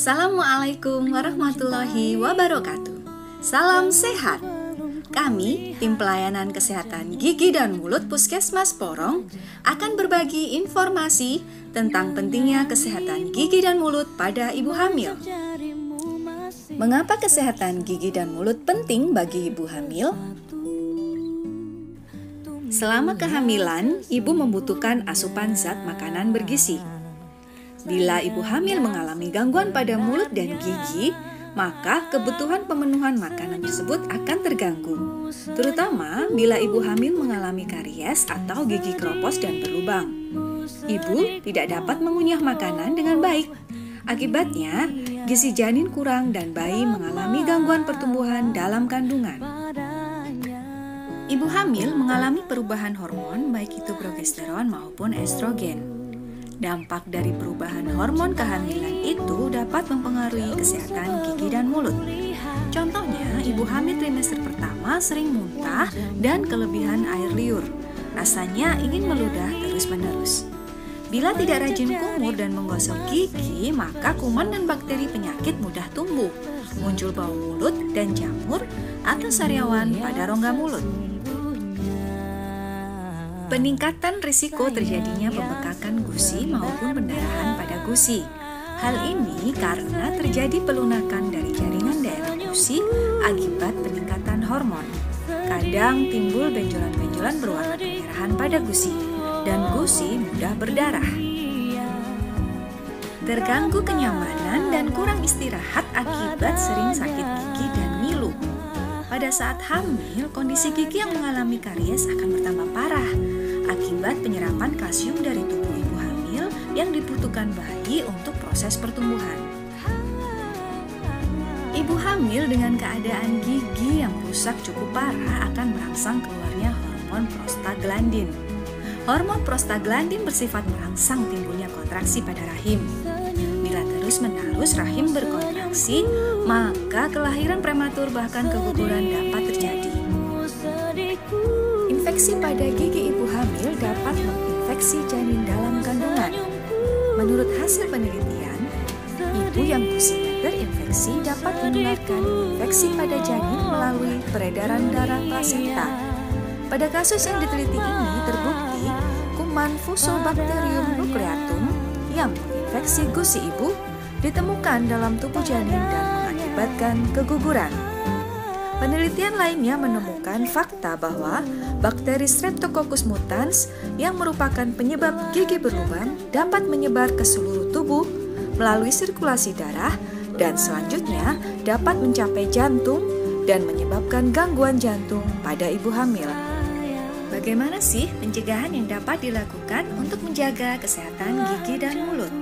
Assalamualaikum warahmatullahi wabarakatuh. Salam sehat. Kami, tim pelayanan kesehatan gigi dan mulut Puskesmas Porong, akan berbagi informasi tentang pentingnya kesehatan gigi dan mulut pada ibu hamil. Mengapa kesehatan gigi dan mulut penting bagi ibu hamil? Selama kehamilan, ibu membutuhkan asupan zat makanan bergizi. Bila ibu hamil mengalami gangguan pada mulut dan gigi, maka kebutuhan pemenuhan makanan tersebut akan terganggu, terutama bila ibu hamil mengalami karies atau gigi keropos dan berlubang. Ibu tidak dapat mengunyah makanan dengan baik. Akibatnya, gizi janin kurang dan bayi mengalami gangguan pertumbuhan dalam kandungan. Ibu hamil mengalami perubahan hormon baik itu progesteron maupun estrogen. Dampak dari perubahan hormon kehamilan itu dapat mempengaruhi kesehatan gigi dan mulut. Contohnya, ibu hamil trimester pertama sering muntah dan kelebihan air liur. Rasanya ingin meludah terus-menerus. Bila tidak rajin kumur dan menggosok gigi, maka kuman dan bakteri penyakit mudah tumbuh. Muncul bau mulut dan jamur atau sariawan pada rongga mulut. Peningkatan risiko terjadinya pembekakan gusi maupun pendarahan pada gusi. Hal ini karena terjadi pelunakan dari jaringan daerah gusi akibat peningkatan hormon. Kadang timbul benjolan-benjolan berwarna kemerahan pada gusi, dan gusi mudah berdarah. Terganggu kenyamanan dan kurang istirahat akibat sering sakit gigi dan ngilu. Pada saat hamil, kondisi gigi yang mengalami karies akan bertambah parah akibat penyerapan kalsium dari tubuh ibu hamil yang dibutuhkan bayi untuk proses pertumbuhan. Ibu hamil dengan keadaan gigi yang rusak cukup parah akan merangsang keluarnya hormon prostaglandin. Hormon prostaglandin bersifat merangsang timbulnya kontraksi pada rahim. Bila terus-menerus rahim berkontraksi, maka kelahiran prematur bahkan keguguran dapat terjadi. Infeksi pada gigi ibu hamil dapat menginfeksi janin dalam kandungan. Menurut hasil penelitian, ibu yang gusinya terinfeksi dapat menularkan infeksi pada janin melalui peredaran darah plasenta. Pada kasus yang diteliti ini terbukti kuman Fusobacterium nucleatum yang menginfeksi gusi ibu ditemukan dalam tubuh janin dan mengakibatkan keguguran. Penelitian lainnya menemukan fakta bahwa bakteri Streptococcus mutans yang merupakan penyebab gigi berlubang dapat menyebar ke seluruh tubuh melalui sirkulasi darah dan selanjutnya dapat mencapai jantung dan menyebabkan gangguan jantung pada ibu hamil. Bagaimana sih pencegahan yang dapat dilakukan untuk menjaga kesehatan gigi dan mulut?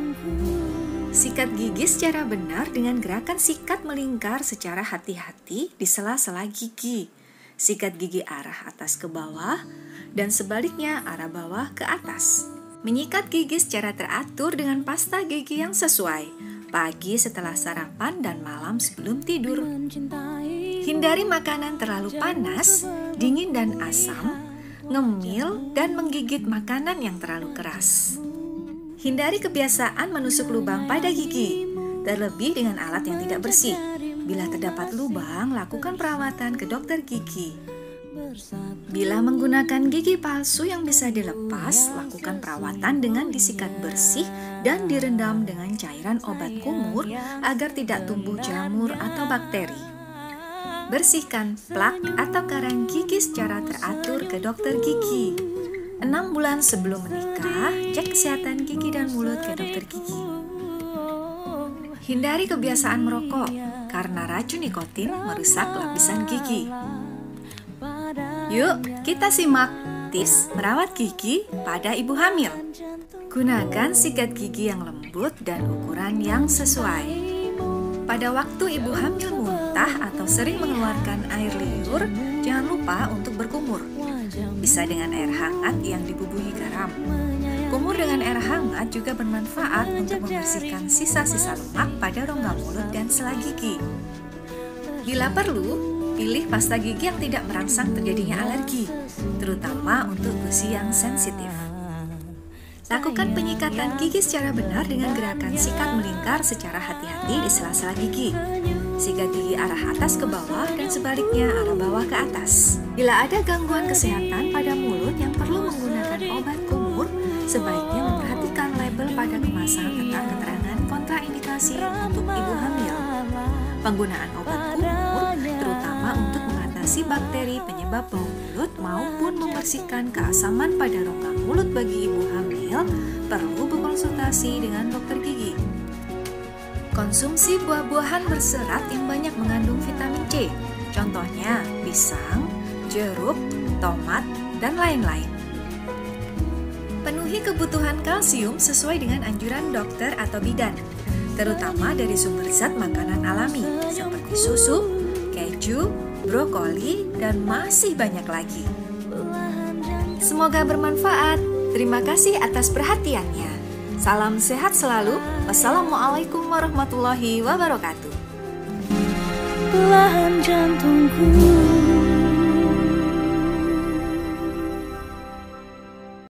Sikat gigi secara benar dengan gerakan sikat melingkar secara hati-hati di sela-sela gigi. Sikat gigi arah atas ke bawah dan sebaliknya arah bawah ke atas. Menyikat gigi secara teratur dengan pasta gigi yang sesuai, pagi setelah sarapan dan malam sebelum tidur. Hindari makanan terlalu panas, dingin dan asam, ngemil, dan menggigit makanan yang terlalu keras. Hindari kebiasaan menusuk lubang pada gigi, terlebih dengan alat yang tidak bersih. Bila terdapat lubang, lakukan perawatan ke dokter gigi. Bila menggunakan gigi palsu yang bisa dilepas, lakukan perawatan dengan disikat bersih dan direndam dengan cairan obat kumur agar tidak tumbuh jamur atau bakteri. Bersihkan plak atau karang gigi secara teratur ke dokter gigi. 6 bulan sebelum menikah, cek kesehatan gigi dan mulut ke dokter gigi. Hindari kebiasaan merokok, karena racun nikotin merusak lapisan gigi. Yuk, kita simak tips merawat gigi pada ibu hamil. Gunakan sikat gigi yang lembut dan ukuran yang sesuai. Pada waktu ibu hamil muntah atau sering mengeluarkan air liur, jangan lupa untuk berkumur. Bisa dengan air hangat yang dibubuhi garam. Kumur dengan air hangat juga bermanfaat untuk membersihkan sisa-sisa lemak pada rongga mulut dan sela gigi. Bila perlu, pilih pasta gigi yang tidak merangsang terjadinya alergi, terutama untuk gusi yang sensitif. Lakukan penyikatan gigi secara benar dengan gerakan sikat melingkar secara hati-hati di sela-sela gigi. Sikat gigi arah atas ke bawah dan sebaliknya arah bawah ke atas. Bila ada gangguan kesehatan pada mulut yang perlu menggunakan obat kumur, sebaiknya memperhatikan label pada kemasan tentang keterangan kontraindikasi untuk ibu hamil. Penggunaan obat kumur terutama untuk mengatasi bakteri penyebab bau mulut maupun membersihkan keasaman pada rongga mulut bagi ibu hamil perlu berkonsultasi dengan dokter gigi. Konsumsi buah-buahan berserat yang banyak mengandung vitamin C, contohnya pisang, jeruk, tomat, dan lain-lain. Penuhi kebutuhan kalsium sesuai dengan anjuran dokter atau bidan, terutama dari sumber zat makanan alami seperti susu, keju, brokoli, dan masih banyak lagi. Semoga bermanfaat. Terima kasih atas perhatiannya. Salam sehat selalu. Wassalamualaikum warahmatullahi wabarakatuh. Belahan jantungku